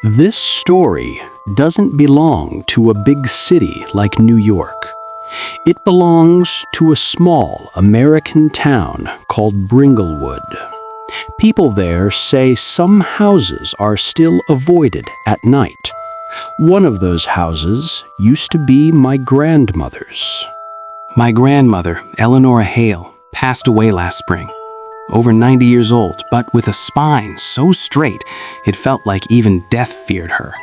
This story doesn't belong to a big city like New York. It belongs to a small American town called Bringlewood. People there say some houses are still avoided at night. One of those houses used to be my grandmother's. My grandmother, Eleanor Hale, passed away last spring. Over 90 years old, but with a spine so straight, it felt like even death feared her.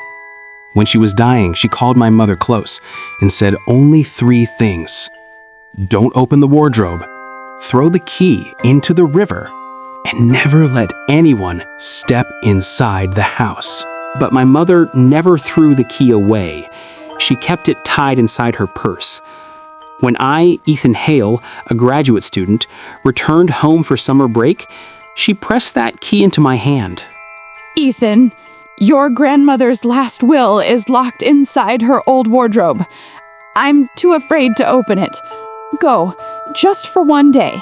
When she was dying, she called my mother close and said only 3 things. Don't open the wardrobe, throw the key into the river, and never let anyone step inside the house. But my mother never threw the key away. She kept it tied inside her purse. When I, Ethan Hale, a graduate student, returned home for summer break, she pressed that key into my hand. Ethan, your grandmother's last will is locked inside her old wardrobe. I'm too afraid to open it. Go, just for one day.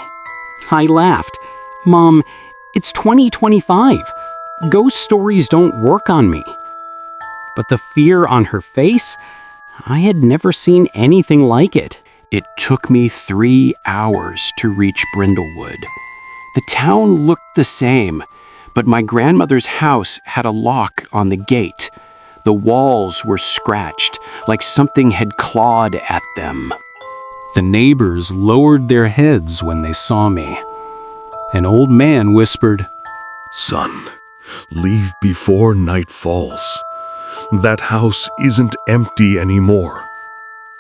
I laughed. Mom, it's 2025. Ghost stories don't work on me. But the fear on her face, I had never seen anything like it. It took me 3 hours to reach Brindlewood. The town looked the same, but my grandmother's house had a lock on the gate. The walls were scratched, like something had clawed at them. The neighbors lowered their heads when they saw me. An old man whispered, "Son, leave before night falls. That house isn't empty anymore."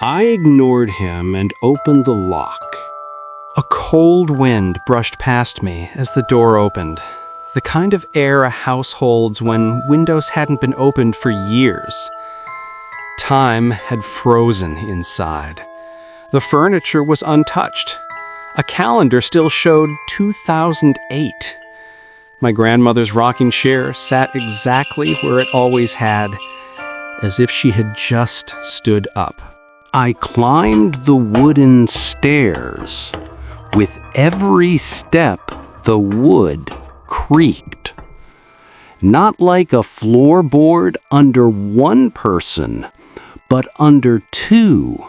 I ignored him and opened the lock. A cold wind brushed past me as the door opened, the kind of air a house holds when windows hadn't been opened for years. Time had frozen inside. The furniture was untouched. A calendar still showed 2008. My grandmother's rocking chair sat exactly where it always had, as if she had just stood up. I climbed the wooden stairs. With every step, the wood creaked. Not like a floorboard under one person, but under 2.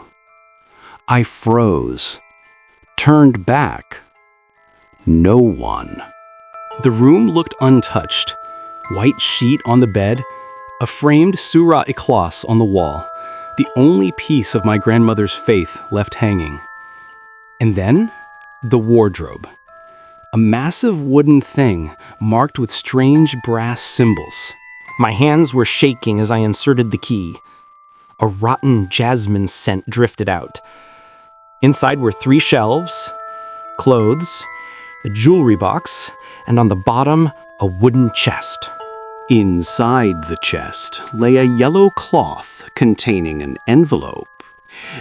I froze, turned back. No one. The room looked untouched. White sheet on the bed, a framed Surah Ikhlas on the wall, the only piece of my grandmother's faith left hanging. And then, the wardrobe. A massive wooden thing marked with strange brass symbols. My hands were shaking as I inserted the key. A rotten jasmine scent drifted out. Inside were 3 shelves, clothes, a jewelry box, and on the bottom, a wooden chest. Inside the chest lay a yellow cloth containing an envelope.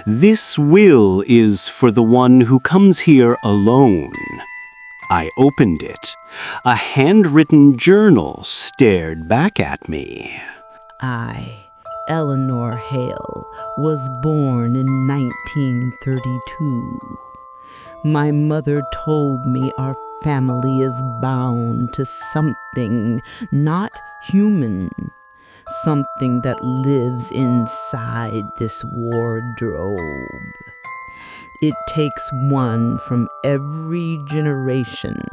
"This will is for the one who comes here alone." I opened it. A handwritten journal stared back at me. I, Eleanor Hale, was born in 1932. My mother told me our family is bound to something not human, something that lives inside this wardrobe. It takes one from every generation.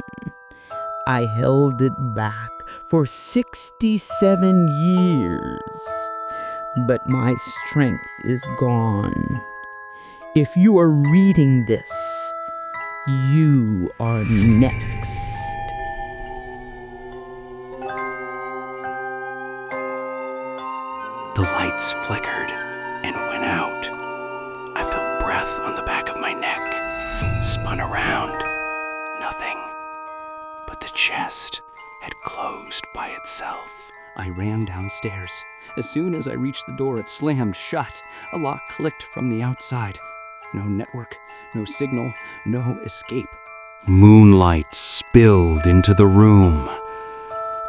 I held it back for 67 years, but my strength is gone. If you are reading this, you are next. The lights flickered and went out. I felt breath on the back of my neck, spun around. Nothing. But the chest had closed by itself. I ran downstairs. As soon as I reached the door, it slammed shut. A lock clicked from the outside. No network, no signal, no escape. Moonlight spilled into the room.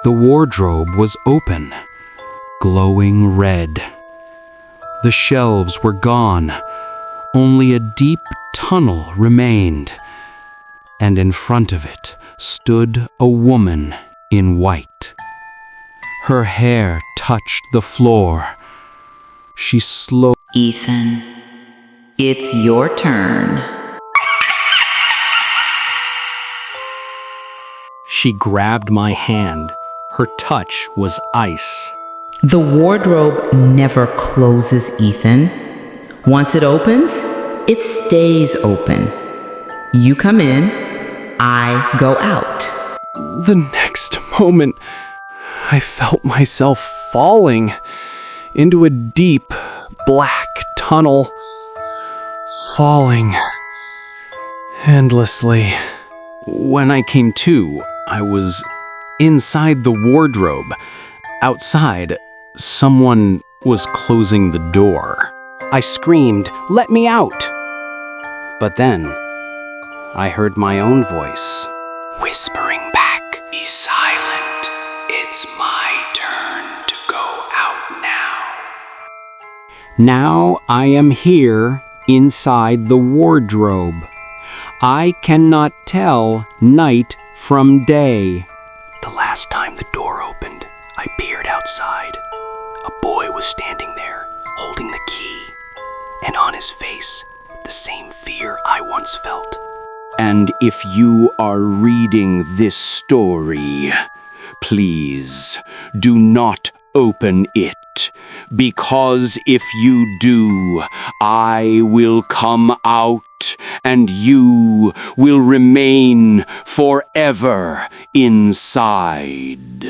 The wardrobe was open, glowing red. The shelves were gone. Only a deep tunnel remained. And in front of it stood a woman in white. Her hair touched the floor. She slowly Ethan, it's your turn. She grabbed my hand. Her touch was ice. The wardrobe never closes, Ethan. Once it opens, it stays open. You come in, I go out. The next moment, I felt myself falling into a deep, black tunnel. Falling endlessly. When I came to, I was inside the wardrobe. Outside, someone was closing the door. I screamed, "Let me out!" But then, I heard my own voice, whispering back, "Be silent. It's my turn to go out now." Now I am here inside the wardrobe. I cannot tell night from day. The last time the door opened, I peered outside. A boy was standing there, holding the key, and on his face, the same fear I once felt. And if you are reading this story, please do not open it, because if you do, I will come out and you will remain forever inside.